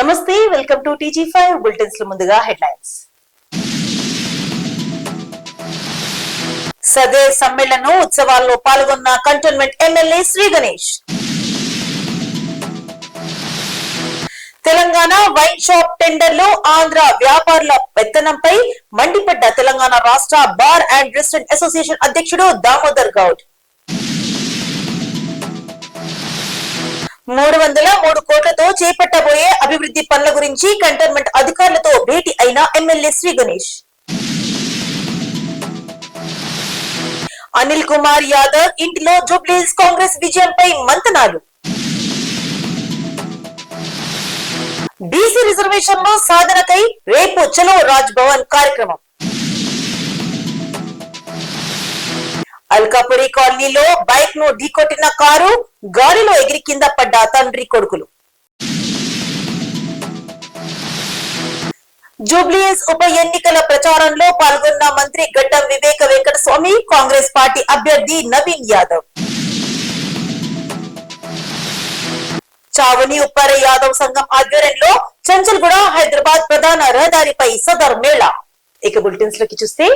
నమస్తే, welcome to TG5 bulletins లో ముందుగా హెడ్లైన్స్. సదే సమ్మేళన ఉత్సవాల్లో పాల్గొన్న cantonment MLA Shri Ganesh. Telangana wine shop టెండర్లు ఆంధ్ర వ్యాపారుల పెత్తనంపై మండిపడ్డ తెలంగాణ రాష్ట్ర బార్ అండ్ రెస్టారెంట్ అసోసియేషన్ అధ్యక్షుడు దామోదర్ గౌడ్. 303 కోట్లతో చేపట్టబోయే అభివృద్ధి పనుల గురించి కంటోన్మెంట్ అధికారులతో భేటీ అయిన ఎమ్మెల్యే శ్రీ గణేష్. అనిల్ కుమార్ యాదవ్ ఇంటిలో జూబ్లీహిల్స్ కాంగ్రెస్ విజయంపై మంతనాలు. బీసీ రిజర్వేషన్ లో సాధనకై రేపు చలో రాజ్ భవన్ కార్యక్రమం. అల్కాపురి కాలనీలో బైక్ ను ఢీకొట్టిన కారు, గాలిలో ఎగిరి కింద పడ్డ తండ్రి కొడుకులు. జూబ్లీహిల్స్ ఉప ఎన్నికల ప్రచారంలో పాల్గొన్న మంత్రి గడ్డం వివేక వెంకటస్వామి, కాంగ్రెస్ పార్టీ అభ్యర్థి నవీన్ యాదవ్. చావని ఉప్పార యాదవ్ సంఘం ఆధ్వర్యంలో చంచల్గూడ హైదరాబాద్ ప్రధాన రహదారిపై సదర్ మేళా. ఇక బులెటిన్స్ లోకి చూస్తే,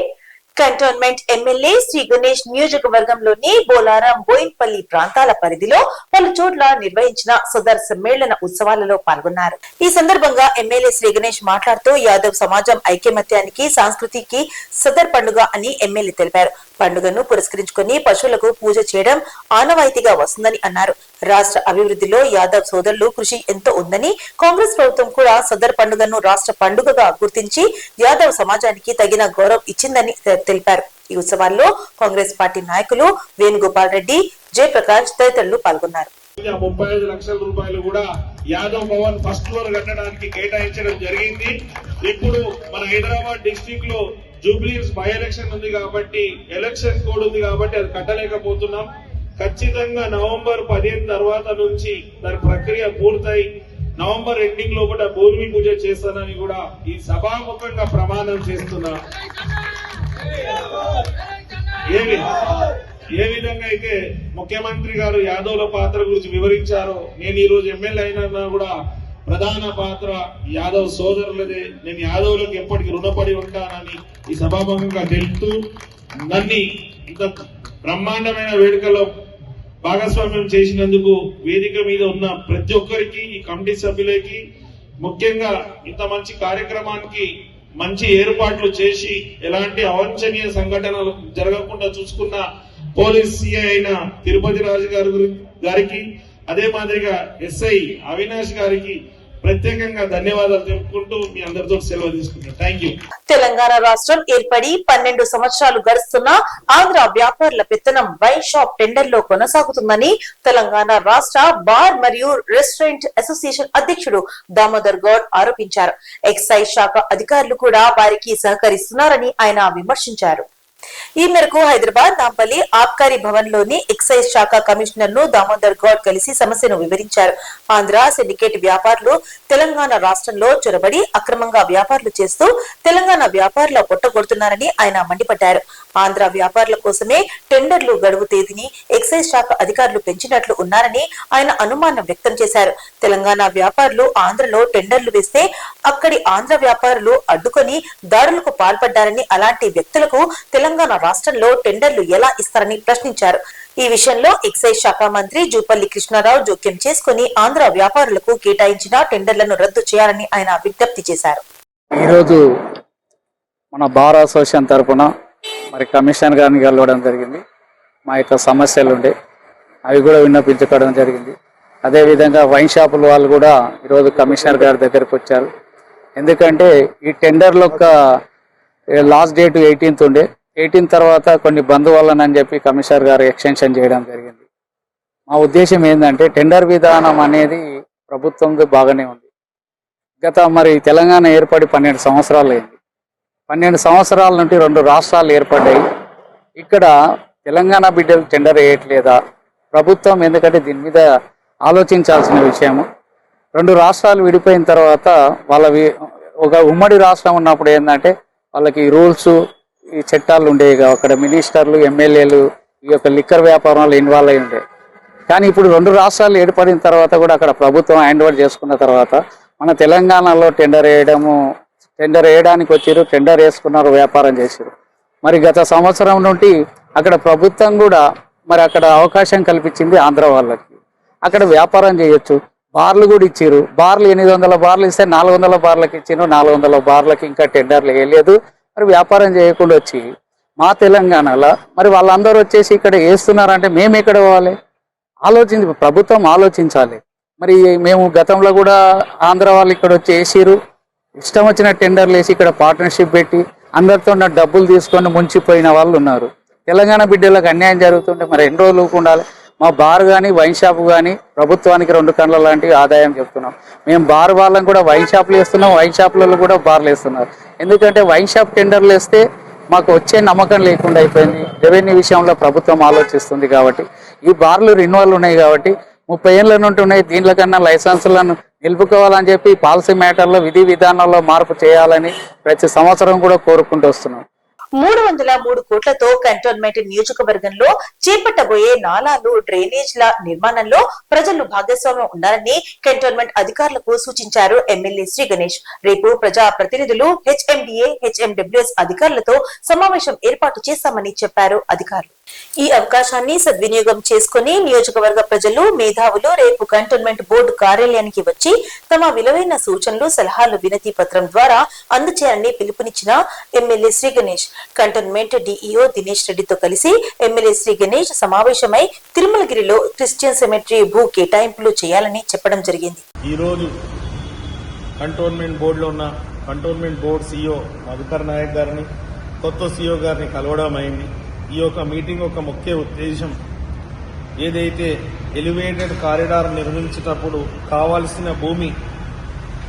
కంటోన్మెంట్ ఎమ్మెల్యే శ్రీ గణేష్ నియోజకవర్గంలోని బోలారం, బోయిన్పల్లి ప్రాంతాల పరిధిలో పలు చోట్ల నిర్వహించిన సదర్ సమ్మేళన ఉత్సవాలలో పాల్గొన్నారు. ఈ సందర్భంగా ఎమ్మెల్యే శ్రీ గణేష్ మాట్లాడుతూ యాదవ్ సమాజం ఐక్యమత్యానికి, సంస్కృతికి సదర్ పండుగ అని ఎమ్మెల్యే తెలిపారు. పండుగను పురస్కరించుకుని పశువులకు పూజ చేయడం ఆనవాయితీగా వస్తుందని అన్నారు. రాష్ట్ర అభివృద్ధిలో యాదవ్ సోదరులు కృషి ఎంతో ఉందని, కాంగ్రెస్ ప్రభుత్వం కూడా సదర్ పండుగను రాష్ట్ర పండుగగా గుర్తించి యాదవ్ సమాజానికి తగిన గౌరవం ఇచ్చిందని తెలిపారు. ఈ ఉత్సవాల్లో కాంగ్రెస్ పార్టీ నాయకులు వేణుగోపాల్ రెడ్డి, జయప్రకాష్ తదితరులు పాల్గొన్నారు. 35 లక్షల రూపాయలు కూడా యాదవ్ భవన్ ఫస్ట్ ఫ్లోర్ కట్టడానికి కేటాయించడం జరిగింది. ఇప్పుడు మన హైదరాబాద్ డిస్ట్రిక్ట్ లో జూబ్లీహిల్స్ బై ఎలక్షన్ ఉంది కాబట్టి, ఎలక్షన్ కోడ్ ఉంది కాబట్టి అది కట్టలేకపోతున్నాం. ఖచ్చితంగా నవంబర్ 15 తర్వాత నుంచి దాని ప్రక్రియ పూర్తయి నవంబర్ ఎండింగ్ లోపల భూమి పూజ చేస్తానని కూడా ఈ సభాముఖంగా ప్రమాణం చేస్తున్నా. ఏ విధంగా అయితే ముఖ్యమంత్రి గారు యాదవ్ల పాత్ర గురించి వివరించారో, నేను ఈ రోజు ఎమ్మెల్యే అయినా కూడా ప్రధాన పాత్ర యాదవ్ సోదరులదే. నేను యాదవ్లకు ఎప్పటికీ రుణపడి ఉంటానని ఈ సభాముఖంగా తెలుపుతూ, నన్ను ఇంత బ్రహ్మాండమైన వేడుకలో భాగస్వామ్యం చేసినందుకు వేదిక మీద ఉన్న ప్రతి ఒక్కరికి, ఈ కమిటీ సభ్యులకి, ముఖ్యంగా ఇంత మంచి కార్యక్రమానికి మంచి ఏర్పాట్లు చేసి ఎలాంటి అవాంఛనీయ సంఘటనలు జరగకుండా చూసుకున్న పోలీస్ సిఐ అయిన తిరుపతి రాజు గారికి, అదే మాదిరిగా ఎస్ఐ అవినాష్ గారికి ప్రత్యేకంగా ధన్యవాదాలు తెలుపుకుంటూ మీ అందరితో సెలవు తీసుకుంటాను. Thank you. తెలంగాణ రాష్ట్రం ఏర్పడి 12 సంవత్సరాలు గడుస్తున్న ఆంధ్ర వ్యాపారుల పెత్తనం వైన్ షాప్ టెండర్లో కొనసాగుతుందని తెలంగాణ రాష్ట్ర బార్ మరియు రెస్టారెంట్ అసోసియేషన్ అధ్యక్షుడు దామోదర్ గౌడ్ ఆరోపించారు. ఎక్సైజ్ శాఖ అధికారులు కూడా వారికి సహకరిస్తున్నారని ఆయన విమర్శించారు. ఈ మేరకు హైదరాబాద్ నాంపల్లి ఆబ్కారీ భవన్ లోని ఎక్సైజ్ శాఖ కమిషనర్ ను దామోదర్ గౌడ్ కలిసి సమస్యను వివరించారు. ఆంధ్ర సిండికేట్ వ్యాపారులు తెలంగాణ రాష్ట్రంలో చొరబడి అక్రమంగా వ్యాపారాలు చేస్తూ తెలంగాణ వ్యాపారుల పొట్టగొడుతున్నారని ఆయన మండిపడ్డారు. ఆంధ్ర వ్యాపారుల కోసమే టెండర్లు గడువు తేదీని ఎక్సైజ్ శాఖ అధికారులు పెంచినట్లు ఉన్నారని ఆయన అనుమానం వ్యక్తం చేశారు. తెలంగాణ వ్యాపారులు ఆంధ్రలో టెండర్లు వేస్తే అక్కడి ఆంధ్ర వ్యాపారులు అడ్డుకొని దాడులకు పాల్పడ్డారని, అలాంటి వ్యక్తులకు తెలంగాణ రాష్ట్రంలో టెండర్లు ఎలా ఇస్తారని ప్రశ్నించారు. ఈ విషయంలో ఎక్సైజ్ శాఖ మంత్రి జూపల్లి కృష్ణారావు జోక్యం చేసుకుని ఆంధ్ర వ్యాపారులకు కేటాయించిన టెండర్లను రద్దు చేయాలని ఆయన విజ్ఞప్తి చేశారు. ఈరోజు మన బార్ అసోసియేషన్ తరఫున మరి కమిషనర్ గారిని కలవడం జరిగింది. మా యొక్క సమస్యలు ఉండే అవి కూడా విన్నపించుకోవడం జరిగింది. అదేవిధంగా వైన్ షాపుల వాళ్ళు కూడా ఈరోజు కమిషనర్ గారి దగ్గరకు వచ్చారు. ఎందుకంటే ఈ టెండర్ల యొక్క లాస్ట్ డేట్ 18th ఉండే, 18 తర్వాత కొన్ని బంద్ వల్లనని చెప్పి కమిషనర్ గారు ఎక్స్టెన్షన్ చేయడం జరిగింది. మా ఉద్దేశం ఏంటంటే టెండర్ విధానం అనేది ప్రభుత్వంతో బాగానే ఉంది. మరి తెలంగాణ ఏర్పడి 12 సంవత్సరాలు అయింది. 12 సంవత్సరాల నుండి 2 రాష్ట్రాలు ఏర్పడ్డాయి. ఇక్కడ తెలంగాణ బిడ్డలు టెండర్ వేయట్లేదా ప్రభుత్వం? ఎందుకంటే దీని మీద ఆలోచించాల్సిన విషయము. 2 రాష్ట్రాలు విడిపోయిన తర్వాత వాళ్ళ ఒక ఉమ్మడి రాష్ట్రం ఉన్నప్పుడు ఏంటంటే వాళ్ళకి రూల్స్, ఈ చట్టాలు ఉండేవి. అక్కడ మినిస్టర్లు, ఎమ్మెల్యేలు ఈ యొక్క లిక్కర్ వ్యాపారంలో ఇన్వాల్వ్ అయి ఉండే. కానీ ఇప్పుడు 2 రాష్ట్రాలు ఏర్పడిన తర్వాత కూడా అక్కడ ప్రభుత్వం హ్యాండ్ ఓవర్ చేసుకున్న తర్వాత మన తెలంగాణలో టెండర్ వేయడానికి వచ్చారు, టెండర్ వేసుకున్నారు, వ్యాపారం చేశారు. మరి గత సంవత్సరం నుండి అక్కడ ప్రభుత్వం కూడా మరి అక్కడ అవకాశం కల్పించింది ఆంధ్ర వాళ్ళకి. అక్కడ వ్యాపారం చేయొచ్చు, బార్లు కూడా ఇచ్చారు. బార్లు 800 బార్లు ఇస్తే 400 బార్లకు ఇచ్చారు, 400 బార్లకి ఇంకా టెండర్లు వేయలేదు. మరి వ్యాపారం చేయకుండా వచ్చి మా తెలంగాణలో మరి వాళ్ళందరూ వచ్చేసి ఇక్కడ వేస్తున్నారంటే మేము ఎక్కడ పోవాలి? ప్రభుత్వం ఆలోచించాలి. మరి మేము గతంలో కూడా ఆంధ్ర వాళ్ళు ఇక్కడ వచ్చి వేసిరు, ఇష్టం వచ్చిన టెండర్లు వేసి ఇక్కడ పార్ట్నర్షిప్ పెట్టి అందరితో డబ్బులు తీసుకొని ముంచిపోయిన వాళ్ళు ఉన్నారు. తెలంగాణ బిడ్డలకు అన్యాయం జరుగుతుంటే మరి ఎన్ని రోజులు ఉండాలి? మా బార్ కానీ వైన్ షాప్ కానీ ప్రభుత్వానికి 2 కళ్ళ లాంటి ఆదాయం చెప్తున్నాం. మేము బార్ వాళ్ళని కూడా వైన్ షాప్లు వేస్తున్నాం, వైన్ షాప్లలో కూడా బార్లు వేస్తున్నారు. ఎందుకంటే వైన్ షాప్ టెండర్లు వేస్తే మాకు వచ్చే నమ్మకం లేకుండా అయిపోయింది. రెవెన్యూ విషయంలో ప్రభుత్వం ఆలోచిస్తుంది కాబట్టి, ఈ బార్లు రెన్యువల్ ఉన్నాయి కాబట్టి 30 ఏళ్ళ నుండి ఉన్నాయి. దీనికన్నా లైసెన్సులను నిలుపుకోవాలని చెప్పి పాలసీ మ్యాటర్లో విధి విధానాల్లో మార్పు చేయాలని ప్రతి సంవత్సరం కూడా కోరుకుంటూ వస్తున్నాం. 303 కోట్లతో కంటోన్మెంట్ నియోజకవర్గంలో చేపట్టబోయే నాలాలు, డ్రైనేజ్ల నిర్మాణంలో ప్రజలు భాగస్వామ్యం ఉండాలని కంటోన్మెంట్ అధికారులకు సూచించారు ఎమ్మెల్యే శ్రీ గణేష్. రేపు ప్రజా ప్రతినిధులు హెచ్ఎండిఏ, హెచ్ఎండబ్ల్యూఎస్ అధికారులతో సమావేశం ఏర్పాటు చేశామని చెప్పారు అధికారులు. ఈ అవకాశాన్ని సద్వినియోగం చేసుకుని నియోజకవర్గ ప్రజలు, మేధావులు రేపు కంటోన్మెంట్ బోర్డు కార్యాలయానికి వచ్చి తమ విలువైన సూచనలు, సలహాలు వినతి పత్రం ద్వారా అందచేయాలని పిలుపునిచ్చిన MLA Shri Ganesh cantonment DEO Dinesh రెడ్డితో కలిసి ఎమ్మెల్యే శ్రీ గణేష్ సమావేశమై తిరుమలగిరిలో క్రిస్టియన్ సెమెట్రీ భూ కేటాయింపులు చేయాలని చెప్పడం జరిగింది. ఈ రోజు కంటోన్మెంట్ బోర్డులో ఉన్న cantonment board CEO Madhukar Naik గారిని, కొత్త సీఈఓ గారిని కలవడం అయింది. ఈ యొక్క మీటింగ్ యొక్క ముఖ్య ఉద్దేశం ఏదైతే ఎలివేటెడ్ కారిడార్ నిర్మించేటప్పుడు కావాల్సిన భూమి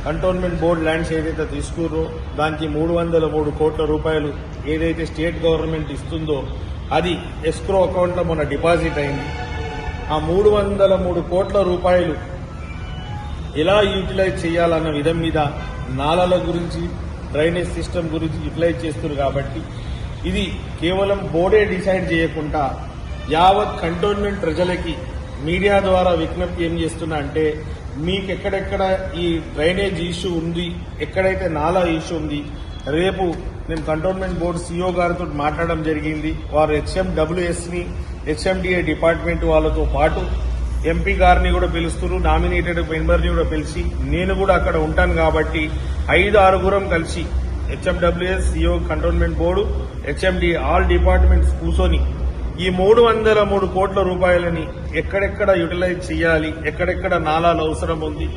కంటోన్మెంట్ బోర్డు ల్యాండ్స్ ఏదైతే తీసుకుర్రో దానికి 303 కోట్ల రూపాయలు ఏదైతే స్టేట్ గవర్నమెంట్ ఇస్తుందో అది ఎస్క్రో అకౌంట్లో మొన్న డిపాజిట్ అయింది. ఆ 303 కోట్ల రూపాయలు ఎలా యూటిలైజ్ చేయాలన్న విధం మీద నాలాల గురించి, డ్రైనేజ్ సిస్టమ్ గురించి యూటిలైజ్ చేస్తున్నారు. కాబట్టి ఇది కేవలం బోర్డే డిసైడ్ చేయకుండా యావత్ కంటోన్మెంట్ ప్రజలకి మీడియా ద్వారా విజ్ఞప్తి ఏం చేస్తున్నా అంటే, మీకు ఎక్కడెక్కడ ఈ డ్రైనేజ్ ఇష్యూ ఉంది, ఎక్కడైతే నాలా ఇష్యూ ఉంది, రేపు నేను కంటోన్మెంట్ బోర్డు సీఈఓ గారితో మాట్లాడడం జరిగింది. వారు హెచ్ఎండబ్ల్యూఎస్ని, హెచ్ఎండిఏ డిపార్ట్మెంట్ వాళ్ళతో పాటు ఎంపీ గారిని కూడా పిలుస్తున్నారు, నామినేటెడ్ మెంబర్ని కూడా పిలిచి నేను కూడా అక్కడ ఉంటాను. కాబట్టి 5-6 కలిసి HMWS, CEO, cantonment board, HMD all departments కూర్చొని ఈ 303 కోట్ల రూపాయలని ఎక్కడెక్కడ యూటిలైజ్ చేయాలి, ఎక్కడెక్కడ నాలాలు అవసరం ఉంది,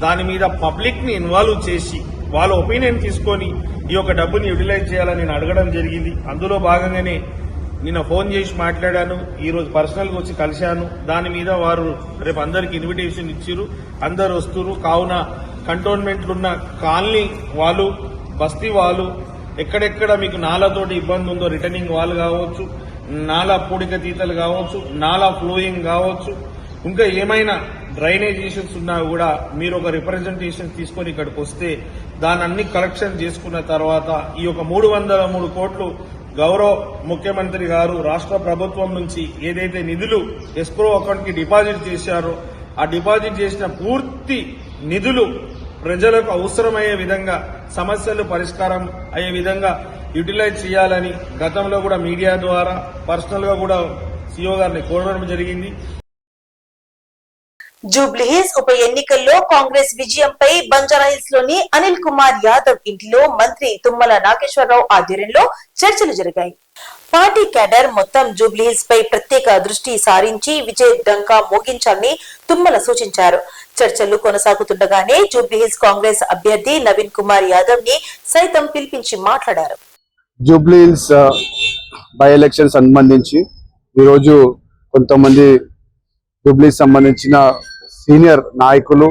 దాని మీద పబ్లిక్ ని ఇన్వాల్వ్ చేసి వాళ్ళ ఒపీనియన్ తీసుకొని ఈ యొక్క డబ్బుని యూటిలైజ్ చేయాలని నేను అడగడం జరిగింది. అందులో భాగంగానే నిన్న ఫోన్ చేసి మాట్లాడాను, ఈ రోజు పర్సనల్ గా వచ్చి కలిశాను. దాని మీద వారు రేపు అందరికి ఇన్విటేషన్ ఇచ్చారు, అందరు వస్తున్నారు. కావున కంటోన్మెంట్లు ఉన్న కాలనీ వాళ్ళు, బస్తీ వాళ్ళు, ఎక్కడెక్కడ మీకు నాలాతోటి ఇబ్బంది ఉందో, రిటర్నింగ్ వాళ్ళు కావచ్చు, నాలా పూడిక తీతలు కావచ్చు, నాలా ఫ్లోయింగ్ కావచ్చు, ఇంకా ఏమైనా డ్రైనేజ్ ఇష్యూస్ ఉన్నా కూడా మీరు ఒక రిప్రజెంటేషన్ తీసుకొని ఇక్కడికి వస్తే దాని అన్ని కలెక్షన్ చేసుకున్న తర్వాత ఈ యొక్క 303 కోట్లు గౌరవ ముఖ్యమంత్రి గారు రాష్ట్ర ప్రభుత్వం నుంచి ఏదైతే నిధులు ఎస్క్రో అకౌంట్ కి డిపాజిట్ చేశారో ఆ డిపాజిట్ చేసిన పూర్తి నిధులు ప్రజలకు అవసరమయ్యే విధంగా, సమస్యలు పరిష్కారం అయ్యే విధంగా యూటిలైజ్ చేయాలని గతంలో కూడా మీడియా ద్వారా పర్సనల్ గా కూడా సీఈఓ గారిని కోరడం జరిగింది. జూబ్లీహిల్స్ ఉప ఎన్నికల్లో కాంగ్రెస్ విజయంపై బంజారాహిల్స్ లోని అనిల్ కుమార్ యాదవ్ ఇంటిలో మంత్రి తుమ్మల నాగేశ్వరరావు ఆధ్వర్యంలో చర్చలు జరిగాయి. పార్టీ క్యాడర్ మొత్తం జూబ్లీహిల్స్ పై ప్రత్యేక దృష్టి సారించి విజయ్ డంకా మోగించాలని తుమ్మల సూచించారు. చర్చలు కొనసాగుతుండగానే జూబ్లీహిల్స్ కాంగ్రెస్ అభ్యర్థి నవీన్ కుమార్ యాదవ్ ని సైతం పిలిపించి మాట్లాడారు. జూబ్లీహిల్స్ బై ఎలక్షన్ సంబంధించి ఈరోజు కొంతమంది జూబ్లీహిల్స్ సంబంధించిన సీనియర్ నాయకులు,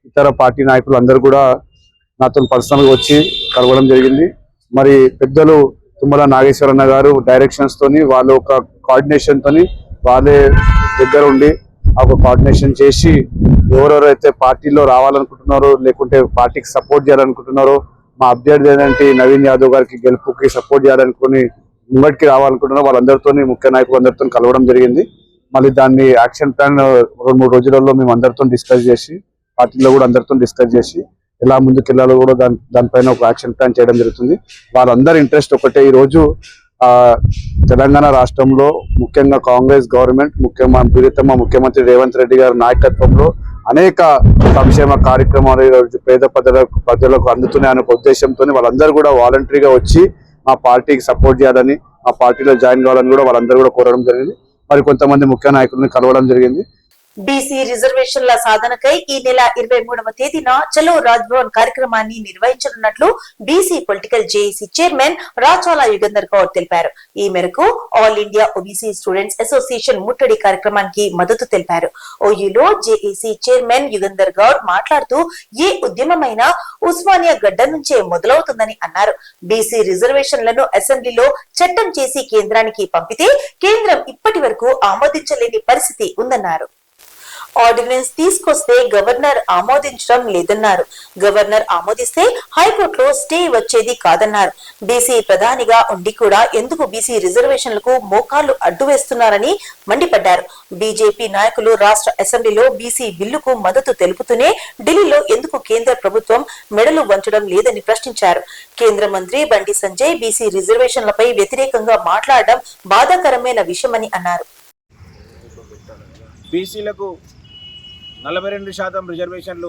ఇతర పార్టీ నాయకులు అందరూ కూడా నాతో పర్సనల్ గా వచ్చి కలవడం జరిగింది. మరి పెద్దలు తుమ్మల నాగేశ్వరన్న గారు డైరెక్షన్స్ తోని, వాళ్ళ ఒక కోఆర్డినేషన్ తోని వాళ్ళే దగ్గర ఉండి ఒక కోఆర్డినేషన్ చేసి ఎవరెవరైతే పార్టీలో రావాలనుకుంటున్నారో, లేకుంటే పార్టీకి సపోర్ట్ చేయాలనుకుంటున్నారో, మా అభ్యర్థి ఏంటంటే నవీన్ యాదవ్ గారికి గెలుపుకి సపోర్ట్ చేయాలనుకుని ముంగటికి రావాలనుకుంటున్నారో వాళ్ళందరితో, ముఖ్య నాయకులందరితో కలవడం జరిగింది. మళ్ళీ దాన్ని యాక్షన్ ప్లాన్ 2-3 రోజులలో మేము అందరితో డిస్కస్ చేసి, పార్టీలో కూడా అందరితో డిస్కస్ చేసి ఎలా ముందుకెళ్లాలో కూడా దానిపైన ఒక యాక్షన్ ప్లాన్ చేయడం జరుగుతుంది. వాళ్ళందరి ఇంట్రెస్ట్ ఒకటే. ఈరోజు తెలంగాణ రాష్ట్రంలో ముఖ్యంగా కాంగ్రెస్ గవర్నమెంట్ ప్రియతమ ముఖ్యమంత్రి రేవంత్ రెడ్డి గారి నాయకత్వంలో అనేక సంక్షేమ కార్యక్రమాలు ఈరోజు పేద ప్రజలకు అందుతున్నాయనే ఉద్దేశంతో వాళ్ళందరూ కూడా వాలంటరీగా వచ్చి మా పార్టీకి సపోర్ట్ చేయాలని, మా పార్టీలో జాయిన్ కావాలని కూడా వాళ్ళందరూ కూడా కోరడం జరిగింది. మరి కొంతమంది ముఖ్య నాయకులను కలవడం జరిగింది. బీసీ రిజర్వేషన్ల సాధనకై ఈ నెల 23వ తేదీన చలో రాజ్భవన్ కార్యక్రమాన్ని నిర్వహించనున్నట్లు BC political JAC chairman Rachala Yugandhar Goud తెలిపారు. ఈ మేరకు all India OBC students association ముట్టడి కార్యక్రమానికి మద్దతు తెలిపారు. ఓయూలో జేఏసీ చైర్మన్ యుగంధర్ గౌడ్ మాట్లాడుతూ ఏ ఉద్యమమైనా ఉస్మానియా గడ్డ నుంచే మొదలవుతుందని అన్నారు. బీసీ రిజర్వేషన్లను అసెంబ్లీలో చట్టం చేసి కేంద్రానికి పంపితే కేంద్రం ఇప్పటి వరకు ఆమోదించలేని పరిస్థితి ఉందన్నారు. ఆర్డినెన్స్ తీసుకొస్తే గవర్నర్ ఆమోదించడం లేదన్నారు. గవర్నర్ ఆమోదిస్తే హైకోర్టులో స్టే వచ్చేది కాదన్నారు. బీసీ ప్రధానిగా ఉండి కూడా ఎందుకు బీసీ రిజర్వేషన్లకు మోకాళ్లు అడ్డు వేస్తున్నారని మండిపడ్డారు. బీజేపీ నాయకులు రాష్ట్ర అసెంబ్లీలో బీసీ బిల్లుకు మద్దతు తెలుపుతూనే ఢిల్లీలో ఎందుకు కేంద్ర ప్రభుత్వం మెడలు వంచడం లేదని ప్రశ్నించారు. కేంద్ర మంత్రి బండి సంజయ్ బీసీ రిజర్వేషన్లపై వ్యతిరేకంగా మాట్లాడడం బాధాకరమైన విషయమని అన్నారు. బీసీలకు 42% రిజర్వేషన్లు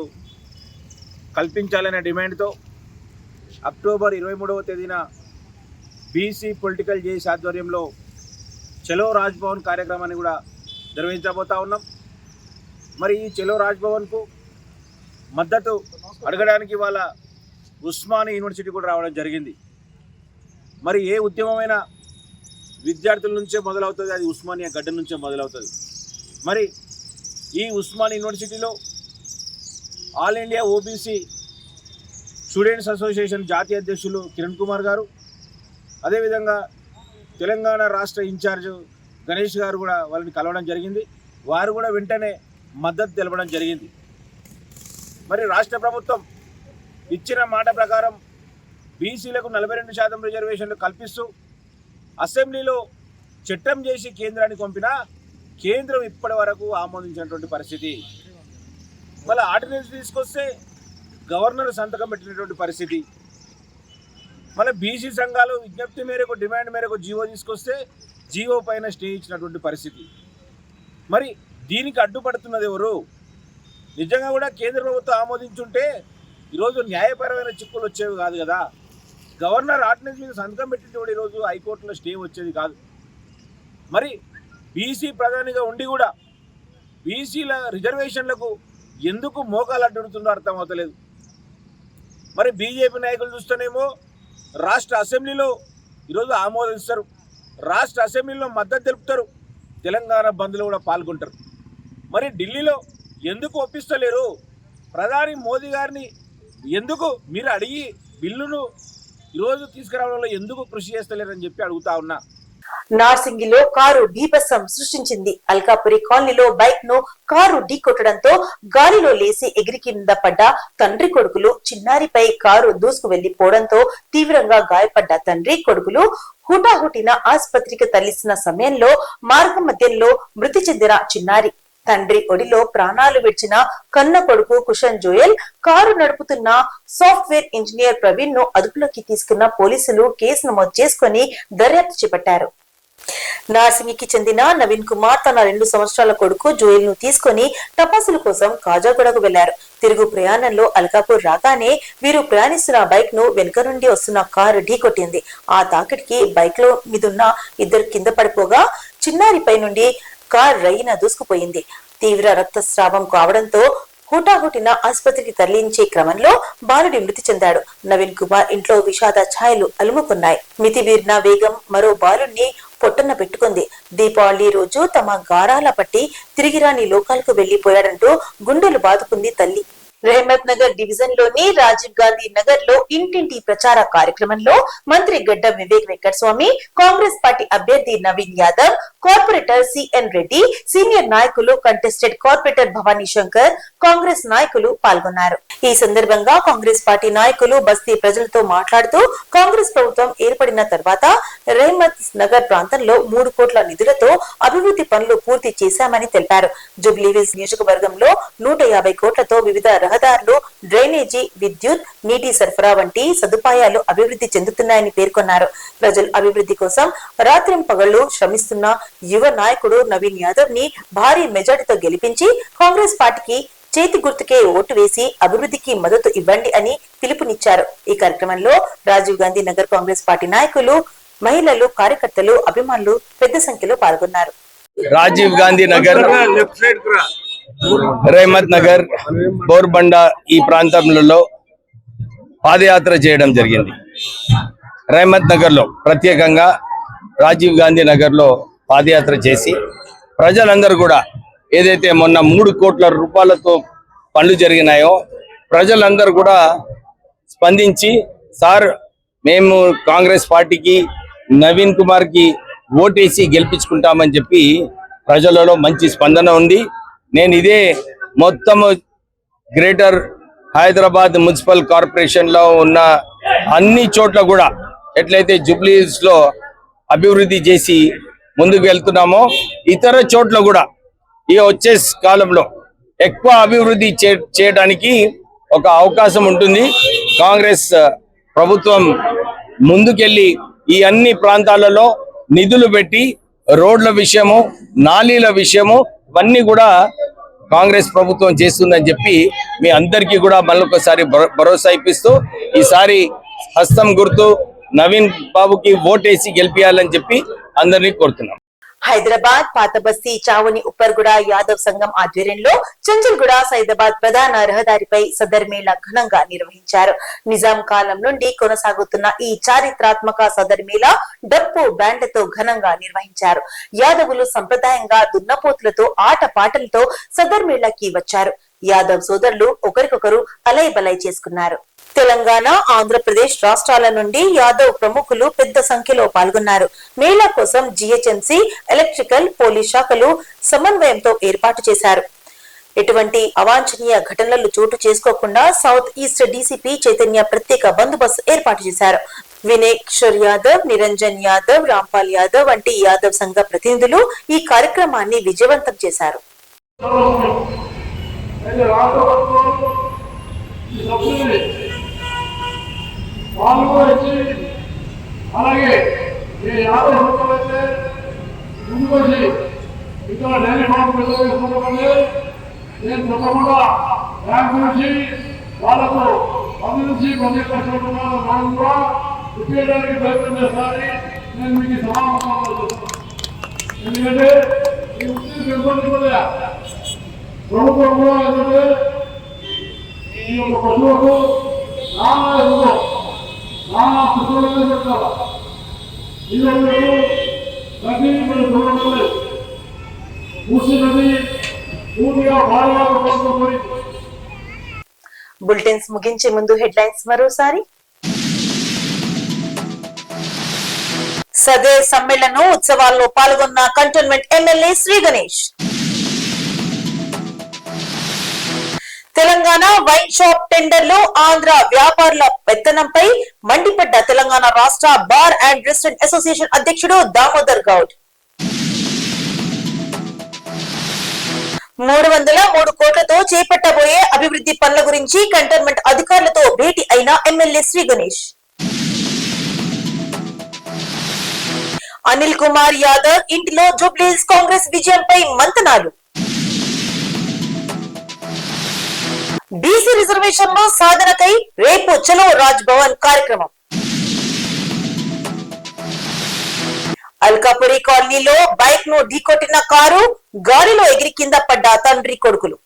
కల్పించాలనే డిమాండ్తో అక్టోబర్ 23వ తేదీన బీసీ పొలిటికల్ జేఏసీ ఆధ్వర్యంలో చలో రాజ్భవన్ కార్యక్రమాన్ని కూడా నిర్వహించబోతా ఉన్నాం. మరి ఈ చలో రాజ్భవన్కు మద్దతు అడగడానికి వాళ్ళ ఉస్మానియా యూనివర్సిటీ కూడా రావడం జరిగింది. మరి ఏ ఉద్యమమైనా విద్యార్థుల నుంచే మొదలవుతుంది, అది ఉస్మానియా గడ్డ నుంచే మొదలవుతుంది. మరి ఈ ఉస్మానియా యూనివర్సిటీలో all India OBC students association జాతీయ అధ్యక్షులు కిరణ్ కుమార్ గారు, అదేవిధంగా తెలంగాణ రాష్ట్ర ఇన్ఛార్జ్ గణేష్ గారు కూడా వాళ్ళని కలవడం జరిగింది. వారు కూడా వెంటనే మద్దతు తెలపడం జరిగింది. మరి రాష్ట్ర ప్రభుత్వం ఇచ్చిన మాట ప్రకారం బీసీలకు 42% రిజర్వేషన్లు కల్పిస్తూ అసెంబ్లీలో చట్టం చేసి కేంద్రానికి పంపినా కేంద్రం ఇప్పటి వరకు ఆమోదించినటువంటి పరిస్థితి. మళ్ళీ ఆర్డినెన్స్ తీసుకొస్తే గవర్నర్ సంతకం పెట్టినటువంటి పరిస్థితి. మళ్ళీ బీసీ సంఘాలు విజ్ఞప్తి మేరకు డిమాండ్ మేరకు జీవో తీసుకొస్తే జీవో పైన స్టే ఇచ్చినటువంటి పరిస్థితి. మరి దీనికి అడ్డుపడుతున్నది ఎవరు? నిజంగా కూడా కేంద్ర ప్రభుత్వం ఆమోదించుంటే ఈరోజు న్యాయపరమైన చిక్కులు వచ్చేవి కాదు కదా. గవర్నర్ ఆర్డినెన్స్ మీద సంతకం పెట్టింది కూడా ఈరోజు హైకోర్టులో స్టే వచ్చేది కాదు. మరి బీసీ ప్రధానిగా ఉండి కూడా బీసీల రిజర్వేషన్లకు ఎందుకు మోకాలు అడ్డుడుతుందో అర్థమవుతలేదు. మరి బీజేపీ నాయకులు చూస్తేనేమో రాష్ట్ర అసెంబ్లీలో ఈరోజు ఆమోదిస్తారు, రాష్ట్ర అసెంబ్లీలో మద్దతు తెలుపుతారు, తెలంగాణ బంద్లో కూడా పాల్గొంటారు. మరి ఢిల్లీలో ఎందుకు ఒప్పిస్తలేరు? ప్రధాని మోదీ గారిని ఎందుకు మీరు అడిగి బిల్లును ఈరోజు తీసుకురావడంలో ఎందుకు కృషి చేస్తలేరని చెప్పి అడుగుతా ఉన్నా. నార్సింగిలో కారు బీభత్సం సృష్టించింది. అల్కాపురి కాలనీలో బైక్ ను కారు ఢీకొట్టడంతో గాలిలో లేసి ఎగిరి కింద పడ్డ తండ్రి కొడుకులు. చిన్నారిపై కారు దూసుకు వెళ్లిపోవడంతో తీవ్రంగా గాయపడ్డ తండ్రి కొడుకులు హుటాహుటిన ఆసుపత్రికి తరలిసిన సమయంలో మార్గ మధ్యంలో మృతి చెందిన చిన్నారి. తండ్రి ఒడిలో ప్రాణాలు విడిచిన కన్న కొడుకు కుషన్ జోయల్. కారు నడుపుతున్న సాఫ్ట్వేర్ ఇంజనీర్ ప్రవీణ్ ను అదుపులోకి తీసుకున్న పోలీసులు కేసు నమోదు చేసుకుని దర్యాప్తు చేపట్టారు. నార్సింగికి చెందిన నవీన్ కుమార్ తన 2 సంవత్సరాల కొడుకు జోయల్ ను తీసుకుని టపాసుల కోసం కాజాగూడకు వెళ్లారు. తిరుగు ప్రయాణంలో అల్కాపూర్ రాగానే వీరు ప్రయాణిస్తున్న బైక్ ను వెనుక నుండి వస్తున్న కారు ఢీకొట్టింది. ఆ తాకిడికి బైక్ లో మీదున్న 2 కింద పడిపోగా చిన్నారిపై నుండి కార్ రైన దూసుకుపోయింది. తీవ్ర రక్తస్రావం కావడంతో హుటాహుటిన ఆసుపత్రికి తరలించే క్రమంలో బాలుడి మృతి చెందాడు. నవీన్ కుమార్ ఇంట్లో విషాద ఛాయలు అలుముకున్నాయి. మితిమీరిన వేగం మరో బాలుడిని పొట్టన పెట్టుకుంది. దీపావళి రోజు తమ గారాల పట్టి తిరిగిరాని లోకాలకు వెళ్లిపోయాడంటూ గుండెలు బాదుకుంది తల్లి. రెహమత్ నగర్ డివిజన్ లోని రాజీవ్ గాంధీ నగర్ లో ఇంటింటి ప్రచార కార్యక్రమంలో మంత్రి గడ్డం వివేక్ వెంకటస్వామి, కాంగ్రెస్ పార్టీ అభ్యర్థి Naveen Yadav, corporator C N Reddy, senior నాయకులు, కంటెస్టెడ్ కార్పొరేటర్ భవానీ శంకర్, కాంగ్రెస్ నాయకులు పాల్గొన్నారు. ఈ సందర్భంగా కాంగ్రెస్ పార్టీ నాయకులు బస్తీ ప్రజలతో మాట్లాడుతూ కాంగ్రెస్ ప్రభుత్వం ఏర్పడిన తర్వాత రెహమత్ నగర్ ప్రాంతంలో 3 కోట్ల నిధులతో అభివృద్ధి పనులు పూర్తి చేశామని తెలిపారు. జూబ్లీహిల్స్ నియోజకవర్గంలో 150 కోట్లతో వివిధ రహదారులు, డ్రైనేజీ, విద్యుత్, నీటి సరఫరా వంటి సదుపాయాలు అభివృద్ధి చెందుతున్నాయని పేర్కొన్నారు. ప్రజల అభివృద్ధి కోసం రాత్రింపగళ్లు శ్రమిస్తున్న యువ నాయకుడు నవీన్ యాదవ్ ని భారీ మెజార్టీతో గెలిపించి కాంగ్రెస్ పార్టీకి చేతి గుర్తుకే ఓటు వేసి అభివృద్ధికి మద్దతు ఇవ్వండి అని పిలుపునిచ్చారు. ఈ కార్యక్రమంలో రాజీవ్ గాంధీ నగర్ కాంగ్రెస్ పార్టీ నాయకులు, మహిళలు, కార్యకర్తలు, అభిమానులు పెద్ద సంఖ్యలో పాల్గొన్నారు. రాజీవ్ గాంధీ నగర్, రెహమత్ నగర్, బోర్బండ ఈ ప్రాంతంలో పాదయాత్ర చేయడం జరిగింది. రెహమత్ నగర్ లో ప్రత్యేకంగా రాజీవ్ గాంధీ నగర్ లో పాదయాత్ర చేసి ప్రజలందరూ కూడా ఏదైతే మొన్న 3 కోట్ల రూపాయలతో పనులు జరిగినాయో ప్రజలందరూ కూడా స్పందించి, సార్ మేము కాంగ్రెస్ పార్టీకి నవీన్ కుమార్ కి ఓటేసి గెలిపించుకుంటామని చెప్పి ప్రజలలో మంచి స్పందన ఉంది. నేను ఇదే మొత్తం గ్రేటర్ హైదరాబాద్ మున్సిపల్ కార్పొరేషన్ లో ఉన్న అన్ని చోట్ల కూడా ఎట్లయితే జూబ్లీస్ లో అభివృద్ధి చేసి ముందుకు వెళ్తున్నామో ఇతర చోట్ల కూడా ఈ వచ్చే కాలంలో ఎక్కువ అభివృద్ధి చేయడానికి ఒక అవకాశం ఉంటుంది. కాంగ్రెస్ ప్రభుత్వం ముందుకెళ్లి ఈ అన్ని ప్రాంతాలలో నిధులు పెట్టి రోడ్ల విషయము, నాలీల విషయము ఇవన్నీ కూడా కాంగ్రెస్ ప్రభుత్వం చేస్తుందని చెప్పి మీ అందరికీ కూడా మళ్ళొకసారి భరోసా ఇప్పిస్తూ ఈసారి హస్తం గుర్తు నవీన్ బాబుకి ఓటేసి గెలిపియాలని చెప్పి అందరినీ కోరుతున్నాం. హైదరాబాద్ పాత బస్తీ చావని ఉప్పర్గూడ యాదవ్ సంఘం ఆధ్వర్యంలో చంచల్గూడ సైదాబాద్ ప్రధాన రహదారిపై సదర్ మేళా ఘనంగా నిర్వహించారు. నిజాం కాలం నుండి కొనసాగుతున్న ఈ చారిత్రాత్మక సదర్ మేళా డప్పు బ్యాండ్లతో ఘనంగా నిర్వహించారు. యాదవులు సంప్రదాయంగా దున్నపోతులతో ఆట పాటలతో సదర్ మేళాకి వచ్చారు. యాదవ్ సోదరులు ఒకరికొకరు అలై బలై చేసుకున్నారు. తెలంగాణ, ఆంధ్రప్రదేశ్ రాష్ట్రాల నుండి యాదవ్ ప్రముఖులు పెద్ద సంఖ్యలో పాల్గొన్నారు. మేళా కోసం జిహెచ్ఎంసీ, ఎలక్ట్రికల్, పోలీస్ శాఖలు సమన్వయంతో ఏర్పాటు చేశారు. ఎటువంటి అవాంఛనీయ ఘటనలు చోటు చేసుకోకుండా సౌత్ ఈస్ట్ డీసీపీ చైతన్య ప్రత్యేక బందోబస్తు ఏర్పాటు చేశారు. వినయ్ కిషోర్ యాదవ్, నిరంజన్ యాదవ్, రాంపాల్ యాదవ్ వంటి యాదవ్ సంఘ ప్రతినిధులు ఈ కార్యక్రమాన్ని విజయవంతం చేశారు. అలాగే ఈ 50 సంవత్సరాలైతే ముందుకు వచ్చి ఇక్కడ డైరీ ఫామ్ పెద్దవాళ్ళు నేను తప్పకుండా బ్యాంకు నుంచి వాళ్ళకు 10 నుంచి 15 లక్షల రూపాయల లోన్ కూడా ఇప్పించడానికి ప్రయత్నం చేస్తారని నేను మీకు సమావేశం చేస్తాను. ఎందుకంటే ఈ వృత్తిని పెంపొందించలే ప్రభుత్వం కూడా ఏంటంటే ఈ యొక్క పశువులకు నానా పుస్తకాలు పెట్టాలి. ఈరోజు నది మనం చూడలేదు, మూసి నది పూర్తిగా భారత పోయింది. బులెటిన్స్ ముగించే ముందు హెడ్లైన్స్ మరోసారి. సదే సమ్మేళన ఉత్సవాల్లో పాల్గొన్న cantonment MLA Shri Ganesh. Telangana wine shop టెండర్లో ఆంధ్ర వ్యాపారుల పెత్తనంపై మండిపడ్డ తెలంగాణ రాష్ట్ర బార్ అండ్ రెస్టారెంట్ అసోసియేషన్ అధ్యక్షుడు దామోదర్ గౌడ్. 303 కోట్లతో చేపట్టబోయే అభివృద్ధి పనుల గురించి కంటోన్మెంట్ అధికారులతో భేటీ అయిన ఎమ్మెల్యే శ్రీ గణేష్. అనిల్ కుమార్ యాదవ్ ఇంటిలో జూబ్లీహిల్స్ కాంగ్రెస్ విజయంపై మంతనాలు. బీసీ రిజర్వేషన్ లో సాధనకై రేపు చలో రాజ్ భవన్ కార్యక్రమం. అల్కాపురి కాలనీలో బైక్ ను ఢీకొట్టిన కారు, గాలిలో ఎగిరి కింద పడ్డ తండ్రి కొడుకులు.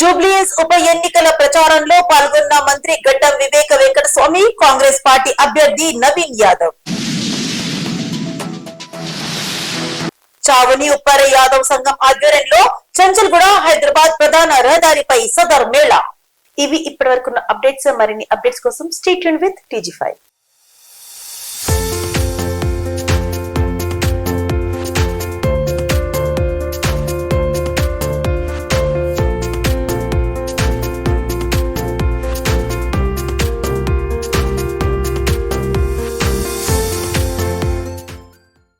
జూబ్లీహిల్స్ ఉప ఎన్నికల ప్రచారంలో పాల్గొన్న మంత్రి గడ్డం వివేక వెంకటస్వామి, కాంగ్రెస్ పార్టీ అభ్యర్థి నవీన్ యాదవ్. చావని ఉప్పర యాదవ్ సంఘం ఆధ్వర్యంలో చంచల్గూడ హైదరాబాద్ ప్రధాన రహదారిపై సదర్ మేళా. ఇవి ఇప్పటి వరకున్న అప్డేట్స్. మరిన్ని అప్డేట్స్ కోసం స్టే ట్యూన్డ్ విత్ TG5.